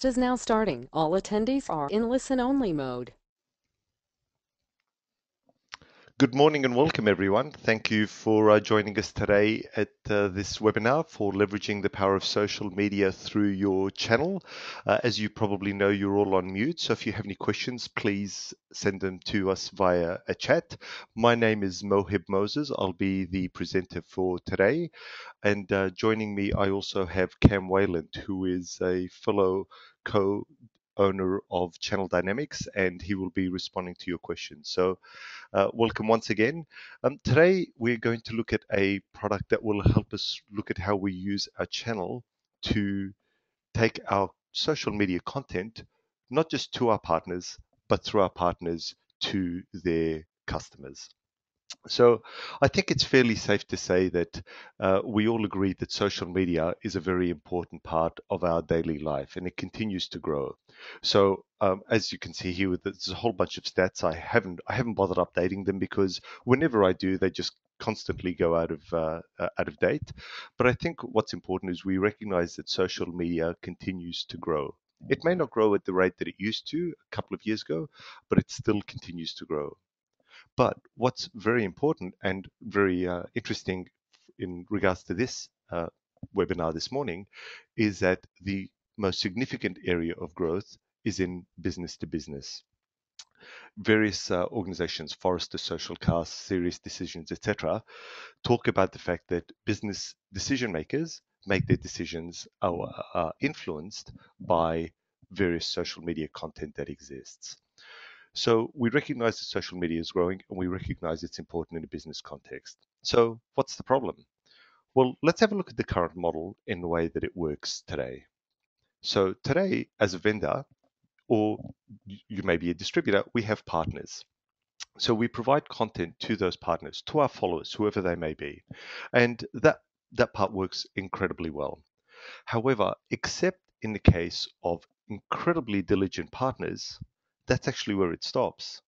webcast is now starting. All attendees are in listen-only mode. Good morning and welcome, everyone. Thank you for joining us today at this webinar for leveraging the power of social media through your channel. As you probably know, you're all on mute, so if you have any questions, please send them to us via a chat. My name is Moheb Moses. I'll be the presenter for today. And joining me, I also have Cam Wayland, who is a fellow co-owner of Channel Dynamics, and he will be responding to your questions. So welcome once again. Today, we're going to look at a product that will help us look at how we use our channel to take our social media content, not just to our partners, but through our partners to their customers. So I think it's fairly safe to say that we all agree that social media is a very important part of our daily life, and it continues to grow. So as you can see here, there's a whole bunch of stats. I haven't bothered updating them because whenever I do, they just constantly go out of date. But I think what's important is we recognize that social media continues to grow. It may not grow at the rate that it used to a couple of years ago, but it still continues to grow. But what's very important and very interesting in regards to this webinar this morning is that the most significant area of growth is in business to business. Various organizations, Forrester Social Cast, Serious Decisions, etc., talk about the fact that business decision makers make their decisions are influenced by various social media content that exists. So we recognize that social media is growing and we recognize it's important in a business context. So what's the problem? Well, let's have a look at the current model in the way that it works today. So today, as a vendor, or you may be a distributor, we have partners. So we provide content to those partners, to our followers, whoever they may be. And that part works incredibly well. However, except in the case of incredibly diligent partners, that's actually where it stops.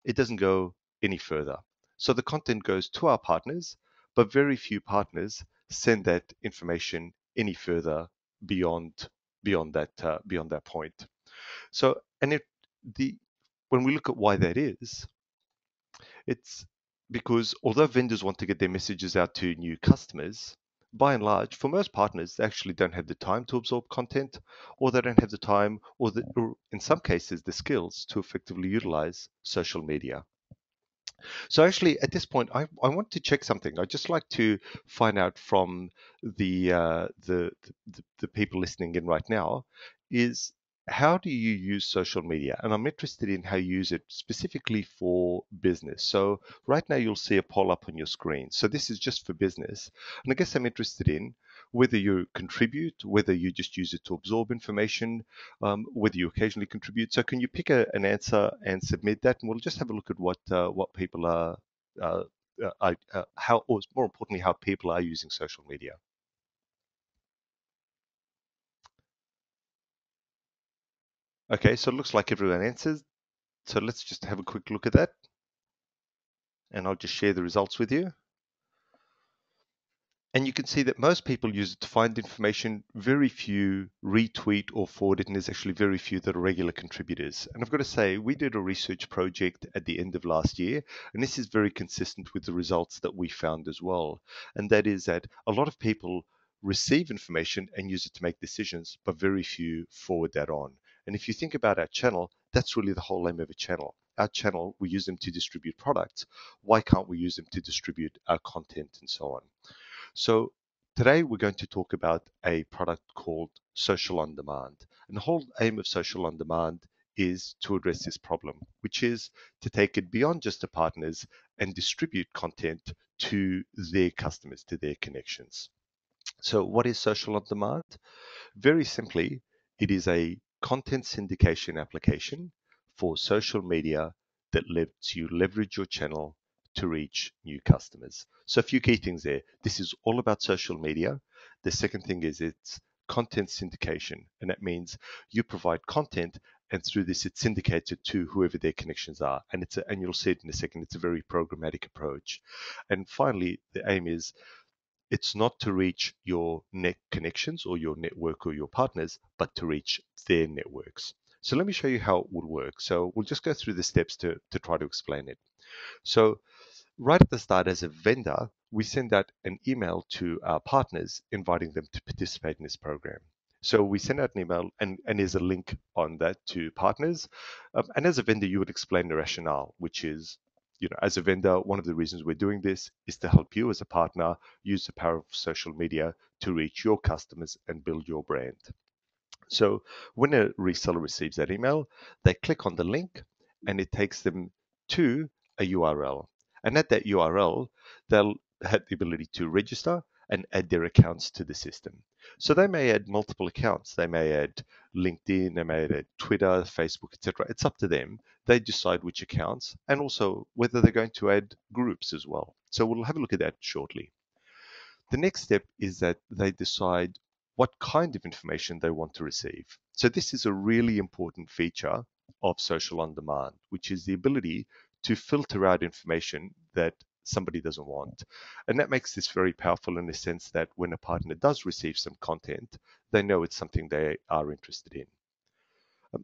It doesn't go any further. So the content goes to our partners, but very few partners send that information any further beyond that point. So when we look at why that is, it's because although vendors want to get their messages out to new customers, by and large, for most partners, they actually don't have the time to absorb content, or they don't have the time, or in some cases, the skills to effectively utilize social media. So actually, at this point, I want to check something. I'd just like to find out from the people listening in right now is how do you use social media? And I'm interested in how you use it specifically for business. So right now you'll see a poll up on your screen. So this is just for business. And I guess I'm interested in whether you contribute, whether you just use it to absorb information, whether you occasionally contribute. So can you pick an answer and submit that, and we'll just have a look at what people are, how, or more importantly, how people are using social media. Okay, so it looks like everyone answers. So let's just have a quick look at that, and I'll just share the results with you. And you can see that most people use it to find information, very few retweet or forward it, and there's actually very few that are regular contributors. And I've got to say, we did a research project at the end of last year, and this is very consistent with the results that we found as well. And that is that a lot of people receive information and use it to make decisions, but very few forward that on. And if you think about our channel, that's really the whole aim of a channel. Our channel, we use them to distribute products. Why can't we use them to distribute our content and so on? So today we're going to talk about a product called Social On Demand. And the whole aim of Social On Demand is to address this problem, which is to take it beyond just the partners and distribute content to their customers, to their connections. So what is Social On Demand? Very simply, it is a content syndication application for social media that lets you leverage your channel to reach new customers. So a few key things there. This is all about social media. The second thing is it's content syndication, and that means you provide content, and through this it's syndicated to whoever their connections are. And you'll see it in a second. It's a very programmatic approach. And finally, the aim is It's not to reach your net connections or your network or your partners, but to reach their networks. So let me show you how it would work. So we'll just go through the steps to try to explain it. So right at the start, as a vendor, we send out an email to our partners inviting them to participate in this program. So we send out an email, and there's a link on that to partners. And as a vendor, you would explain the rationale, which is, as a vendor, one of the reasons we're doing this is to help you as a partner use the power of social media to reach your customers and build your brand. So when a reseller receives that email, they click on the link and it takes them to a URL. And at that URL, they'll have the ability to register and add their accounts to the system. So they may add multiple accounts. They may add LinkedIn, they may add Twitter, Facebook, etc. It's up to them. They decide which accounts and also whether they're going to add groups as well. So we'll have a look at that shortly. The next step is that they decide what kind of information they want to receive. So this is a really important feature of social on demand, which is the ability to filter out information that somebody doesn't want. And that makes this very powerful in the sense that when a partner does receive some content, they know it's something they are interested in.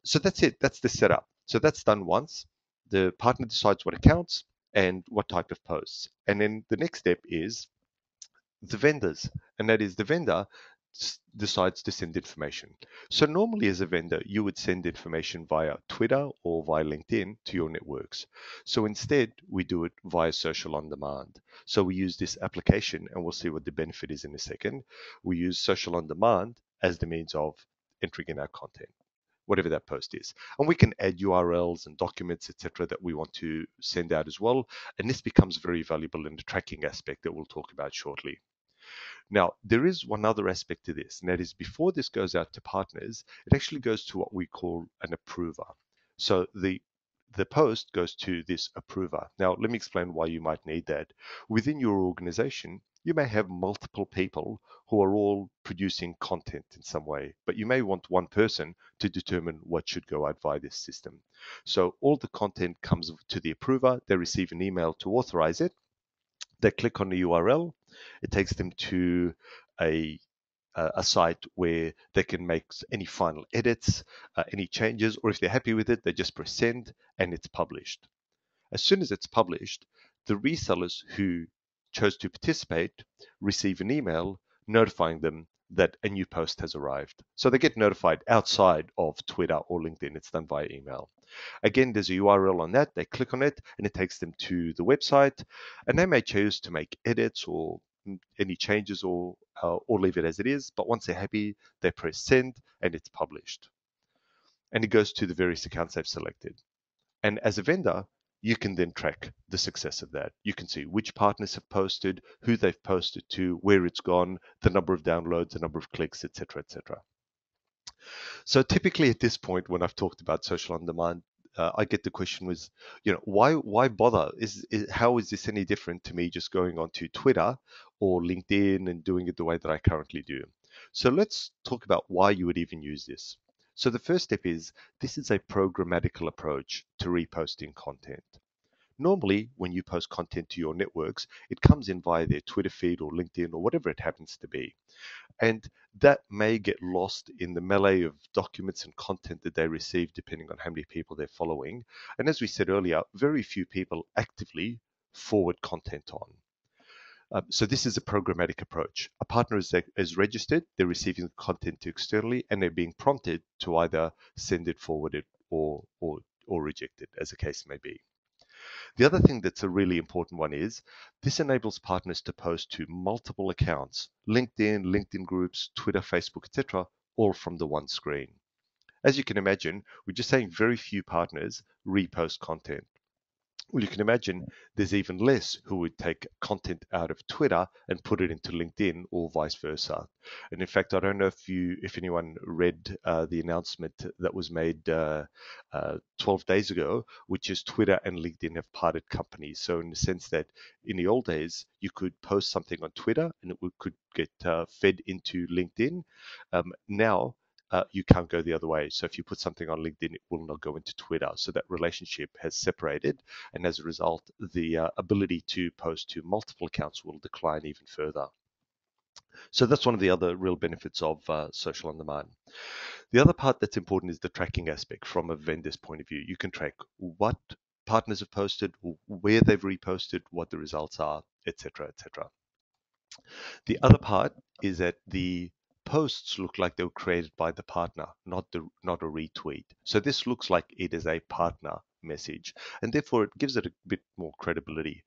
So that's it. That's the setup. So that's done once. The partner decides what accounts and what type of posts. And then the next step is the vendors, and that is the vendor decides to send information. So normally as a vendor, you would send information via Twitter or via LinkedIn to your networks. So instead, we do it via social on demand. So we use this application, and we'll see what the benefit is in a second. We use social on demand as the means of entering in our content, whatever that post is. And we can add URLs and documents, etc., that we want to send out as well. And this becomes very valuable in the tracking aspect that we'll talk about shortly. Now, there is one other aspect to this, and that is before this goes out to partners, it actually goes to what we call an approver. So the post goes to this approver. Now, let me explain why you might need that. Within your organization, you may have multiple people who are all producing content in some way, but you may want one person to determine what should go out via this system. So all the content comes to the approver. They receive an email to authorize it. They click on the URL. It takes them to a a site where they can make any final edits, any changes, or if they're happy with it, they just press send and it's published. As soon as it's published, the resellers who chose to participate receive an email notifying them that a new post has arrived. So they get notified outside of Twitter or LinkedIn. It's done via email. Again, there's a URL on that. They click on it and it takes them to the website, and they may choose to make edits or any changes or leave it as it is. But once they're happy, they press send and it's published. And it goes to the various accounts they've selected. And as a vendor, you can then track the success of that. You can see which partners have posted, who they've posted to, where it's gone, the number of downloads, the number of clicks, etc., etc. So typically at this point, when I've talked about social on demand, I get the question was, why bother? How is this any different to me just going onto Twitter or LinkedIn and doing it the way that I currently do? So let's talk about why you would even use this. So the first step is this is a programmatical approach to reposting content. Normally, when you post content to your networks, it comes in via their Twitter feed or LinkedIn or whatever it happens to be. And that may get lost in the melee of documents and content that they receive, depending on how many people they're following. And as we said earlier, very few people actively forward content on. So this is a programmatic approach. A partner is registered, they're receiving the content externally, and they're being prompted to either send it, forward it, or reject it, as the case may be. The other thing that's a really important one is this enables partners to post to multiple accounts, LinkedIn groups, Twitter, Facebook, etc., all from the one screen. As you can imagine, we're just saying very few partners repost content. Well, you can imagine there's even less who would take content out of Twitter and put it into LinkedIn or vice versa. And in fact, I don't know if anyone read the announcement that was made 12 days ago, which is Twitter and LinkedIn have parted companies. So in the sense that in the old days, you could post something on Twitter and could get fed into LinkedIn. Now, you can't go the other way. So if you put something on LinkedIn, it will not go into Twitter. So that relationship has separated. And as a result, the ability to post to multiple accounts will decline even further. So that's one of the other real benefits of social on demand. The other part that's important is the tracking aspect from a vendor's point of view. You can track what partners have posted, where they've reposted, what the results are, etc., etc. The other part is that the posts look like they were created by the partner, not a retweet. So this looks like it is a partner message, and therefore it gives it a bit more credibility.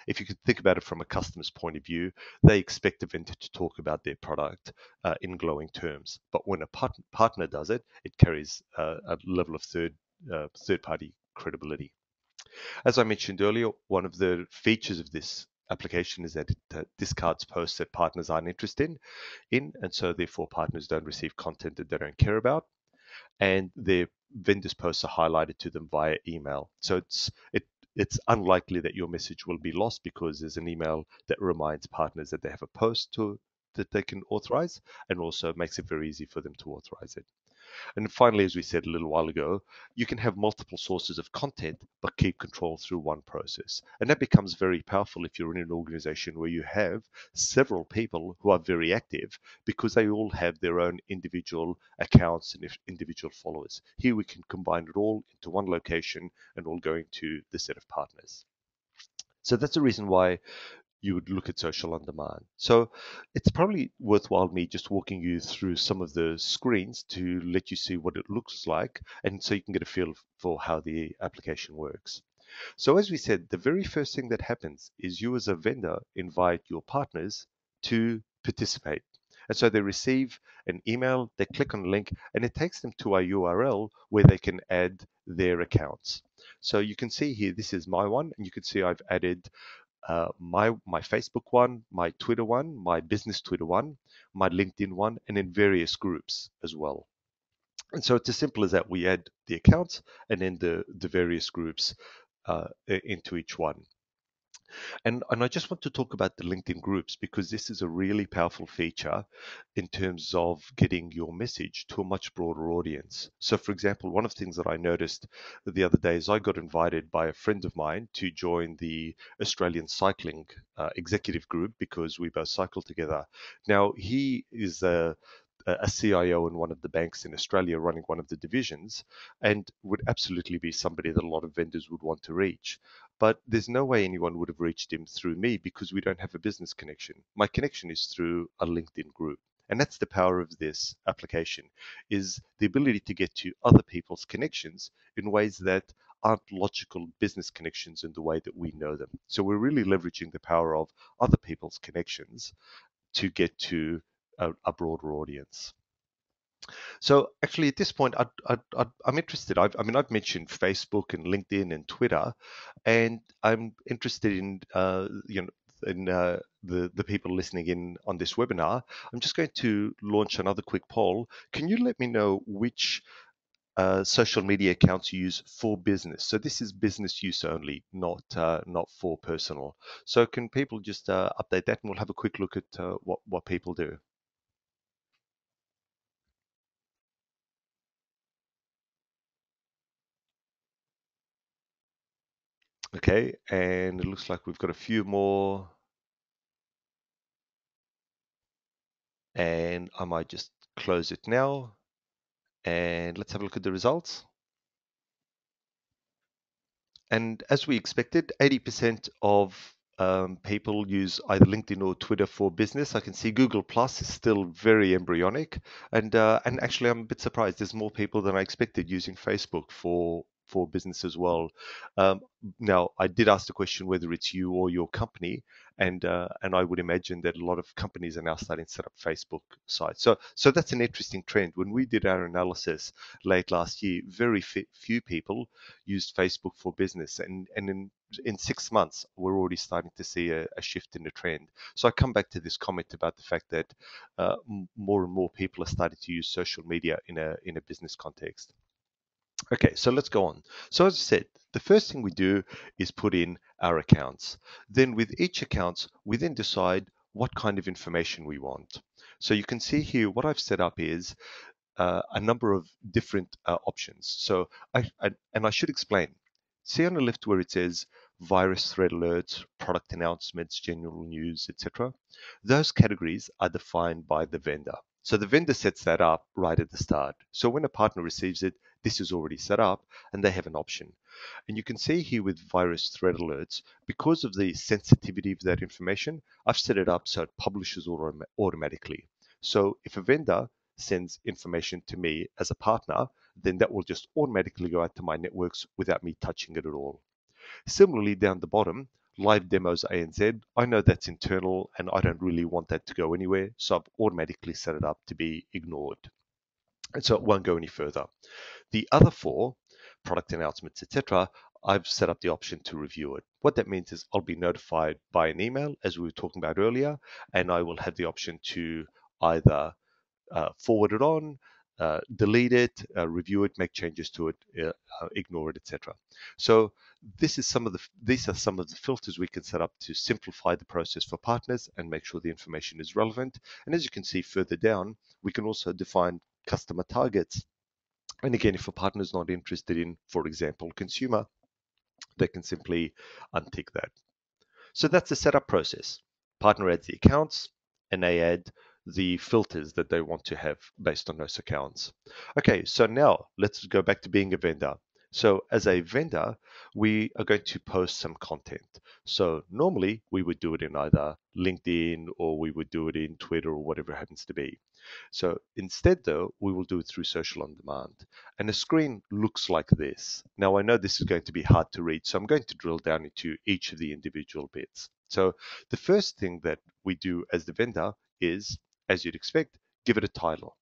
If you could think about it from a customer's point of view, they expect a vendor to talk about their product in glowing terms. But when a partner does it, it carries a level of third party credibility. As I mentioned earlier, one of the features of this application is that it discards posts that partners aren't interested and so therefore partners don't receive content that they don't care about, and their vendors' posts are highlighted to them via email. So it's unlikely that your message will be lost because there's an email that reminds partners that they have a that they can authorize, and also makes it very easy for them to authorize it. And finally, as we said a little while ago, you can have multiple sources of content, but keep control through one process. And that becomes very powerful if you're in an organization where you have several people who are very active because they all have their own individual accounts and individual followers. Here we can combine it all into one location and all going to the set of partners. So that's the reason why you would look at social on demand. So it's probably worthwhile me just walking you through some of the screens to let you see what it looks like, and so you can get a feel for how the application works. So as we said, the very first thing that happens is you as a vendor invite your partners to participate. And so they receive an email, they click on a link, and it takes them to a URL where they can add their accounts. So you can see here, this is my one, and you can see I've added my Facebook one, my Twitter one, my business Twitter one, my LinkedIn one, and in various groups as well. And so it's as simple as that. We add the accounts and then the various groups into each one. And I just want to talk about the LinkedIn groups because this is a really powerful feature in terms of getting your message to a much broader audience. So, for example, one of the things that I noticed the other day is I got invited by a friend of mine to join the Australian Cycling Executive Group because we both cycle together. Now, he is a CIO in one of the banks in Australia running one of the divisions and would absolutely be somebody that a lot of vendors would want to reach. But there's no way anyone would have reached him through me because we don't have a business connection. My connection is through a LinkedIn group. And that's the power of this application, is the ability to get to other people's connections in ways that aren't logical business connections in the way that we know them. So we're really leveraging the power of other people's connections to get to a broader audience. So actually, at this point, I'm interested. I've mentioned Facebook and LinkedIn and Twitter, and I'm interested in the people listening in on this webinar. I'm just going to launch another quick poll. Can you let me know which social media accounts you use for business? So this is business use only, not for personal. So can people just update that, and we'll have a quick look at what people do. Okay, and it looks like we've got a few more, and I might just close it now, and let's have a look at the results. And as we expected, 80% of people use either LinkedIn or Twitter for business. I can see Google Plus is still very embryonic, and actually I'm a bit surprised. There's more people than I expected using Facebook for business as well. Um, Now, I did ask the question whether it's you or your company, and I would imagine that a lot of companies are now starting to set up Facebook sites. So that's an interesting trend. When we did our analysis late last year, very few people used Facebook for business, and in 6 months we're already starting to see a shift in the trend. So I come back to this comment about the fact that more and more people are starting to use social media in a business context. Okay, so let's go on. So as I said, the first thing we do is put in our accounts. Then with each account, we then decide what kind of information we want. So you can see here what I've set up is a number of different options. So and I should explain. See on the left where it says virus threat alerts, product announcements, general news, etc. Those categories are defined by the vendor. So the vendor sets that up right at the start. So when a partner receives it, this is already set up and they have an option. And you can see here with virus threat alerts, because of the sensitivity of that information, I've set it up so it publishes automatically. So if a vendor sends information to me as a partner, then that will just automatically go out to my networks without me touching it at all. Similarly, down the bottom, live demos ANZ, I know that's internal and I don't really want that to go anywhere, so I've automatically set it up to be ignored. And so it won't go any further. The other four, product announcements, etc., I've set up the option to review it. What that means is I'll be notified by an email, as we were talking about earlier, and I will have the option to either forward it on, delete it, review it, make changes to it, ignore it, etc. So these are some of the filters we can set up to simplify the process for partners and make sure the information is relevant. And as you can see further down, we can also define customer targets. And again, if a partner is not interested in, for example, consumer, they can simply untick that. So that's the setup process. Partner adds the accounts and they add the filters that they want to have based on those accounts. Okay, so now let's go back to being a vendor. So as a vendor, we are going to post some content. So normally we would do it in either LinkedIn or we would do it in Twitter or whatever it happens to be. So instead, though, we will do it through social on demand. And the screen looks like this. Now, I know this is going to be hard to read, so I'm going to drill down into each of the individual bits. So the first thing that we do as the vendor is, as you'd expect, give it a title.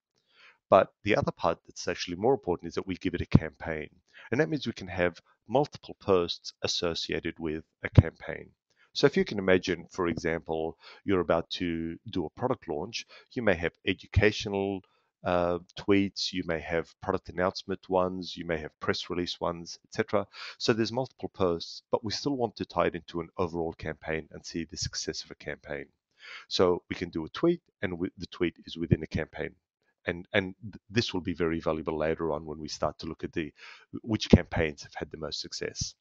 But the other part that's actually more important is that we give it a campaign. And that means we can have multiple posts associated with a campaign. So if you can imagine, for example, you're about to do a product launch, you may have educational tweets, you may have product announcement ones, you may have press release ones, etc. So there's multiple posts, but we still want to tie it into an overall campaign and see the success of a campaign. So we can do a tweet, and the tweet is within a campaign. And this will be very valuable later on when we start to look at which campaigns have had the most success.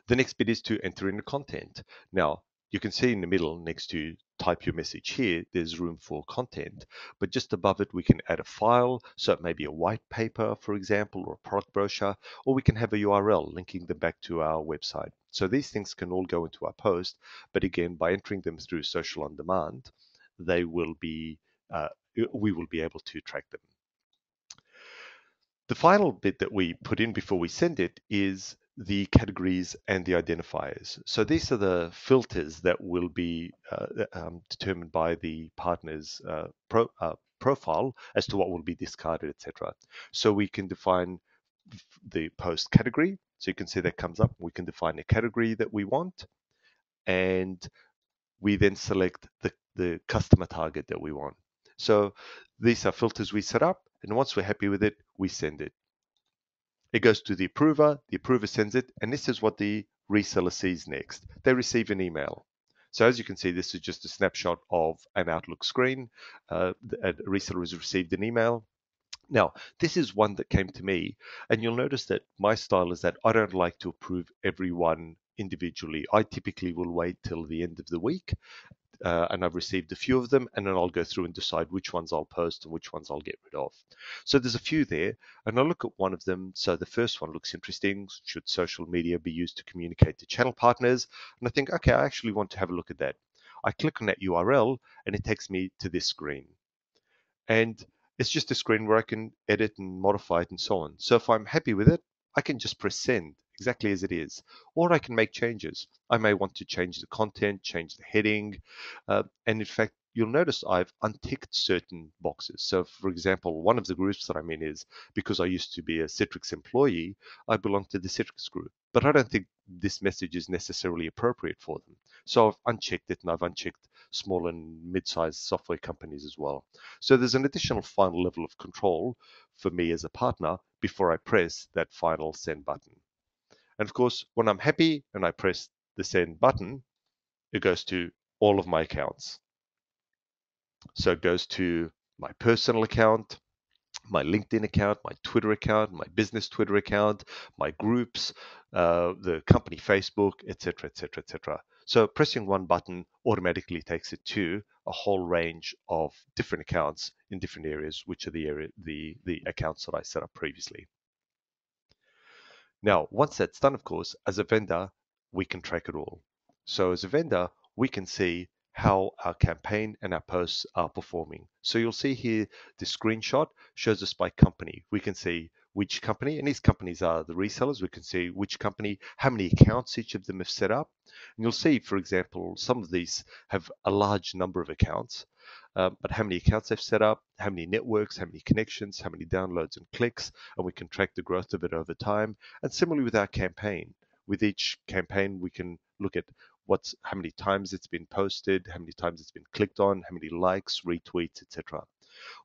The next bit is to enter in the content. Now, you can see in the middle next to type your message here, there's room for content, but just above it, we can add a file. So it may be a white paper, for example, or a product brochure, or we can have a URL linking them back to our website. So these things can all go into our post, but again, by entering them through social on demand, they will be, we will be able to track them. The final bit that we put in before we send it is the categories and the identifiers. So these are the filters that will be determined by the partner's profile as to what will be discarded, etc. So we can define the post category. So you can see that comes up. We can define a category that we want, and we then select the customer target that we want. So these are filters we set up, and once we're happy with it, we send it. It goes to the approver sends it, and this is what the reseller sees next. They receive an email. So as you can see, this is just a snapshot of an Outlook screen. A reseller has received an email. Now, this is one that came to me, and you'll notice that my style is that I don't like to approve everyone individually. I typically will wait till the end of the week, and I've received a few of them, and then I'll go through and decide which ones I'll post and which ones I'll get rid of. So there's a few there, and I'll look at one of them. So the first one looks interesting. Should social media be used to communicate to channel partners? And I think, okay, I actually want to have a look at that. I click on that URL, and it takes me to this screen. And it's just a screen where I can edit and modify it and so on. So if I'm happy with it, I can just press send exactly as it is, or I can make changes. I may want to change the content, change the heading, and in fact, you'll notice I've unticked certain boxes. So for example, one of the groups that I'm in is, because I used to be a Citrix employee, I belong to the Citrix group, but I don't think this message is necessarily appropriate for them. So I've unchecked it, and I've unchecked small and mid-sized software companies as well. So there's an additional final level of control for me as a partner before I press that final send button. And of course, when I'm happy and I press the send button, it goes to all of my accounts. So it goes to my personal account, my LinkedIn account, my Twitter account, my business Twitter account, my groups, the company Facebook, etc., etc., etc. So pressing one button automatically takes it to a whole range of different accounts in different areas, which are the accounts that I set up previously. Now, once that's done, of course, as a vendor, we can track it all. So as a vendor, we can see how our campaign and our posts are performing. So you'll see here the screenshot shows us by company. We can see which company, and these companies are the resellers. We can see which company, how many accounts each of them have set up. And you'll see, for example, some of these have a large number of accounts, but how many accounts they've set up, how many networks, how many connections, how many downloads and clicks, and we can track the growth of it over time. And similarly with our campaign, with each campaign, we can look at how many times it's been posted, how many times it's been clicked on, how many likes, retweets, etc.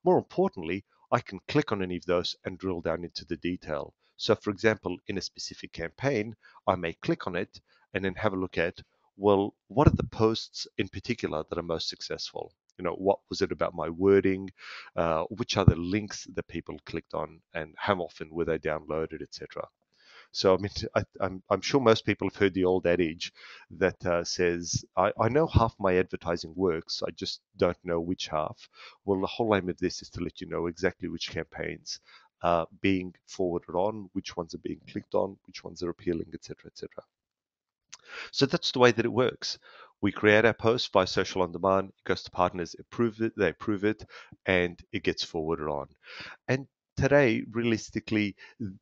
More importantly, I can click on any of those and drill down into the detail. So for example, in a specific campaign, I may click on it and then have a look at, well, what are the posts in particular that are most successful? What was it about my wording? Which are the links that people clicked on, and how often were they downloaded, etc. So, I mean, I'm sure most people have heard the old adage that says, I know half my advertising works, I just don't know which half. Well, the whole aim of this is to let you know exactly which campaigns are being forwarded on, which ones are being clicked on, which ones are appealing, etc., etc. So that's the way that it works. We create our post by Social On Demand, it goes to partners, they approve it, and it gets forwarded on. And today, realistically,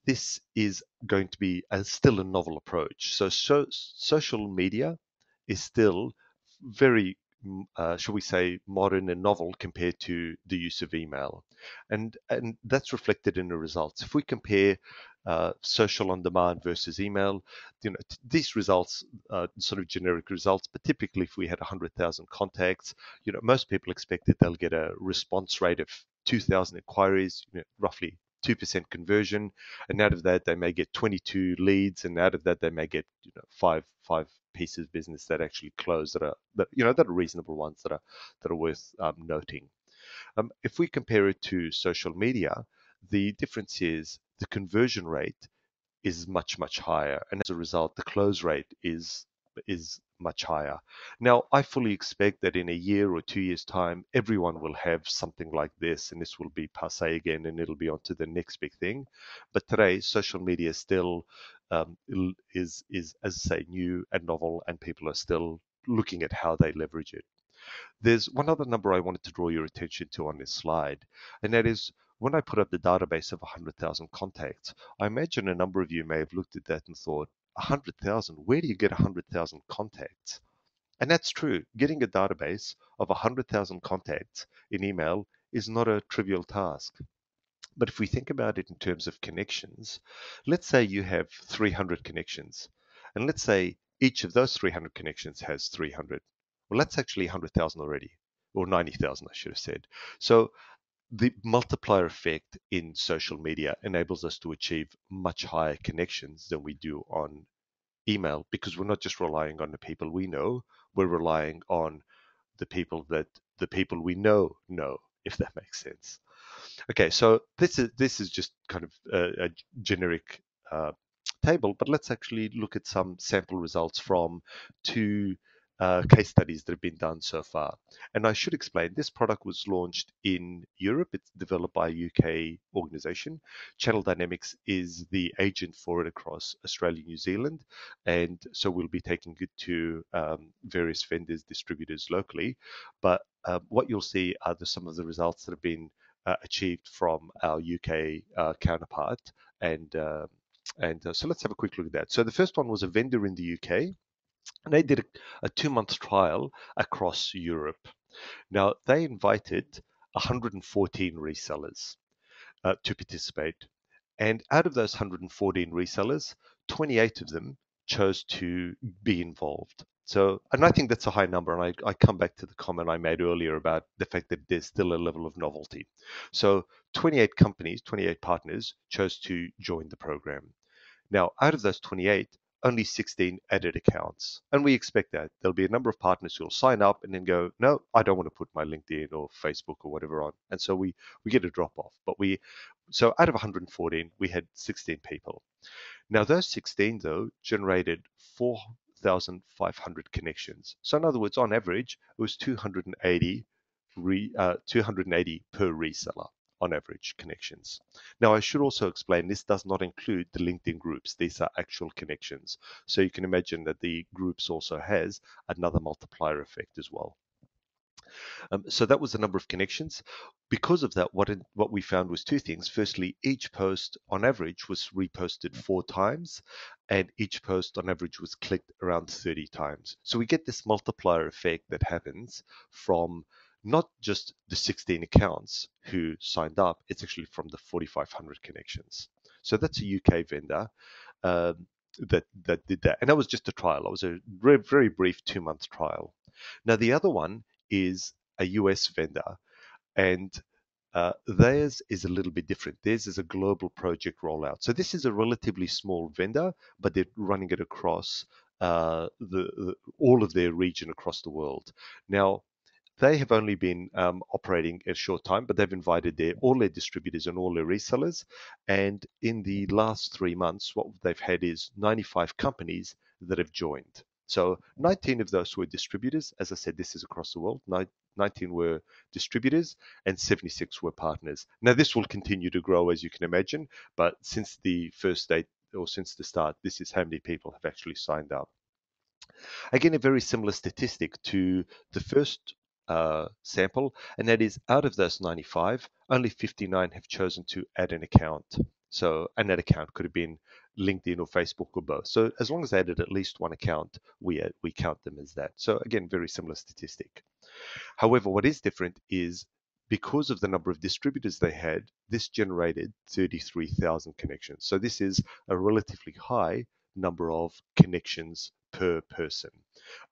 this is going to be still a novel approach. So social media is still very, shall we say, modern and novel compared to the use of email. And that's reflected in the results. If we compare social on demand versus email, these results are sort of generic results, but typically if we had 100,000 contacts, most people expect that they'll get a response rate of 2,000 inquiries, roughly 2% conversion, and out of that they may get 22 leads, and out of that they may get five pieces of business that actually close that are reasonable ones that are worth noting. If we compare it to social media, the difference is the conversion rate is much, much higher. And as a result, the close rate is much higher. Now, I fully expect that in a year or 2 years' time, everyone will have something like this, and this will be passe again, and it'll be on to the next big thing. But today, social media still is, as I say, new and novel, and people are still looking at how they leverage it. There's one other number I wanted to draw your attention to on this slide, and that is when I put up the database of 100,000 contacts, I imagine a number of you may have looked at that and thought, 100,000, where do you get 100,000 contacts? And that's true. Getting a database of 100,000 contacts in email is not a trivial task. But if we think about it in terms of connections, let's say you have 300 connections, and let's say each of those 300 connections has 300. Well, that's actually 100,000 already, or 90,000, I should have said. So the multiplier effect in social media enables us to achieve much higher connections than we do on email, because we're not just relying on the people we know, we're relying on the people we know, if that makes sense. Okay, so this is just kind of a generic table, but let's actually look at some sample results from two case studies that have been done so far. And I should explain, this product was launched in Europe. It's developed by a UK organization. Channel Dynamics is the agent for it across Australia and New Zealand. And so we'll be taking it to various vendors, distributors locally. But what you'll see are some of the results that have been achieved from our UK counterpart. And so let's have a quick look at that. So the first one was a vendor in the UK, and they did a 2 month trial across Europe. Now, they invited 114 resellers to participate. And out of those 114 resellers, 28 of them chose to be involved. So, and I think that's a high number. And I come back to the comment I made earlier about the fact that there's still a level of novelty. So 28 companies, 28 partners chose to join the program. Now, out of those 28, only 16 added accounts. And we expect that. There'll be a number of partners who will sign up and then go, no, I don't want to put my LinkedIn or Facebook or whatever on. And so we get a drop off. So out of 114, we had 16 people. Now, those 16, though, generated 4,500 connections. So, in other words, on average, it was 280 per reseller on average connections. Now, I should also explain this does not include the LinkedIn groups. These are actual connections. So you can imagine that the groups also has another multiplier effect as well. So that was the number of connections. Because of that, what we found was two things. Firstly, each post on average was reposted 4 times, and each post on average was clicked around 30 times. So we get this multiplier effect that happens from not just the 16 accounts who signed up, it's actually from the 4,500 connections. So that's a UK vendor that did that. And that was just a trial. It was a very brief 2-month trial. Now, the other one is a US vendor, and theirs is a little bit different. Theirs is a global project rollout. So this is a relatively small vendor, but they're running it across all of their region across the world. Now, they have only been operating a short time, but they've invited all their distributors and all their resellers. And in the last 3 months, what they've had is 95 companies that have joined. So 19 of those were distributors. As I said, this is across the world. 19 were distributors and 76 were partners. Now, this will continue to grow, as you can imagine, but since the first date or since the start, this is how many people have actually signed up. Again, a very similar statistic to the first sample, and that is out of those 95, only 59 have chosen to add an account. So, and that account could have been LinkedIn or Facebook or both. So, as long as they added at least one account, we count them as that. So, again, very similar statistic. However, what is different is because of the number of distributors they had, this generated 33,000 connections. So this is a relatively high number of connections per person.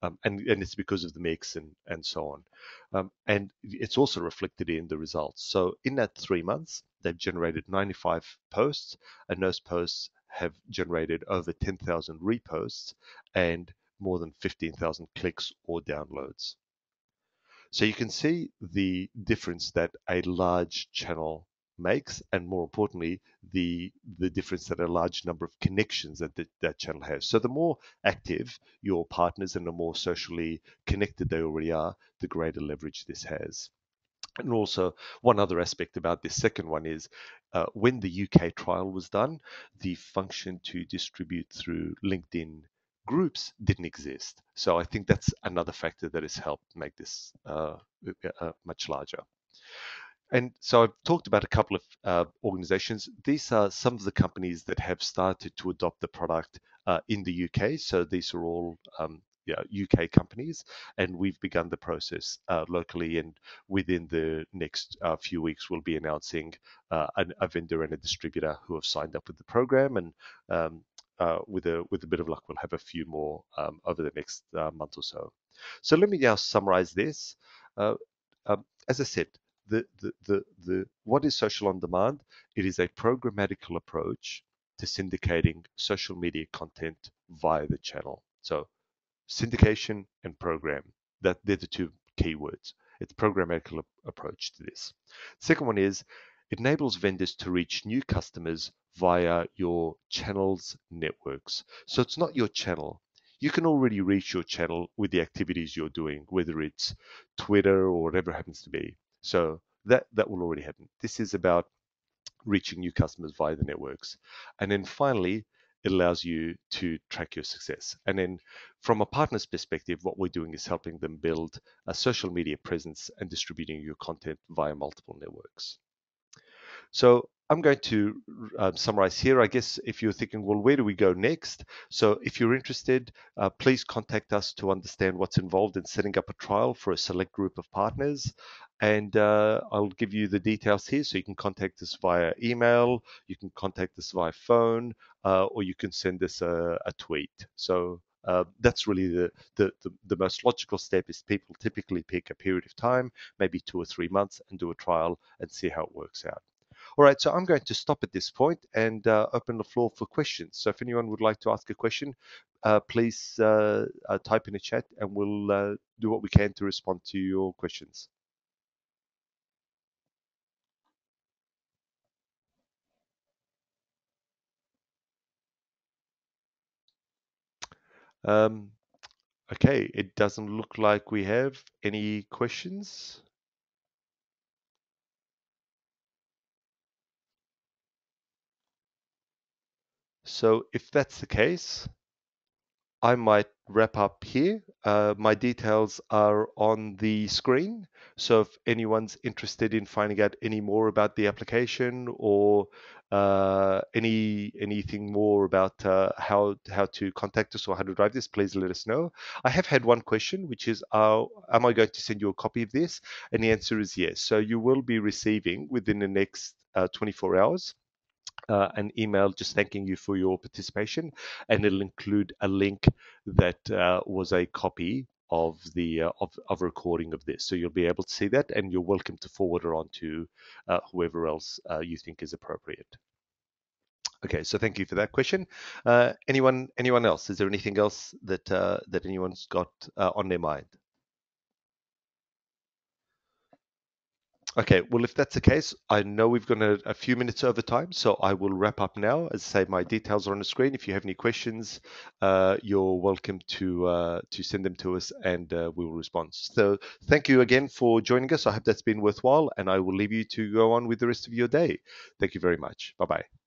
And it's because of the mix and so on. And it's also reflected in the results. So in that 3 months, they've generated 95 posts, and those posts have generated over 10,000 reposts and more than 15,000 clicks or downloads. So you can see the difference that a large channel makes, and more importantly, the difference that a large number of connections that channel has. So the more active your partners and the more socially connected they already are, the greater leverage this has. And also, one other aspect about this second one is when the UK trial was done, the function to distribute through LinkedIn groups didn't exist. So I think that's another factor that has helped make this much larger. And so I've talked about a couple of organizations. These are some of the companies that have started to adopt the product in the UK. So these are all UK companies, and we've begun the process locally. And within the next few weeks, we'll be announcing a vendor and a distributor who have signed up with the program. And with a bit of luck, we'll have a few more over the next month or so. So let me now summarize this. As I said, what is social on demand? It is a programmatical approach to syndicating social media content via the channel. So syndication and program, they're the two keywords. It's a programmatical approach to this. Second one is it enables vendors to reach new customers via your channel's networks. So it's not your channel. You can already reach your channel with the activities you're doing, whether it's Twitter or whatever it happens to be. So that will already happen. This is about reaching new customers via the networks. And then finally, it allows you to track your success. And then from a partner's perspective, what we're doing is helping them build a social media presence and distributing your content via multiple networks. So I'm going to summarize here. I guess if you're thinking, well, where do we go next? So if you're interested, please contact us to understand what's involved in setting up a trial for a select group of partners. And I'll give you the details here. So you can contact us via email, you can contact us via phone, or you can send us a tweet. So that's really the most logical step is people typically pick a period of time, maybe 2 or 3 months, and do a trial and see how it works out. All right, so I'm going to stop at this point and open the floor for questions. So if anyone would like to ask a question, please type in a chat and we'll do what we can to respond to your questions. Um, okay, it doesn't look like we have any questions. So if that's the case, I might wrap up here. My details are on the screen. So if anyone's interested in finding out any more about the application or anything more about how to contact us or how to drive this, please let us know. I have had one question, which is, am I going to send you a copy of this? And the answer is yes. So you will be receiving within the next 24 hours an email just thanking you for your participation, and it'll include a link that was a copy of the of a recording of this. So you'll be able to see that, and you're welcome to forward it on to whoever else you think is appropriate. Okay, so thank you for that question. Anyone else? Is there anything else that anyone's got on their mind? Okay, well, if that's the case, I know we've gone a few minutes over time, so I will wrap up now. As I say, my details are on the screen. If you have any questions, you're welcome to send them to us, and we will respond. So, thank you again for joining us. I hope that's been worthwhile, and I will leave you to go on with the rest of your day. Thank you very much. Bye bye.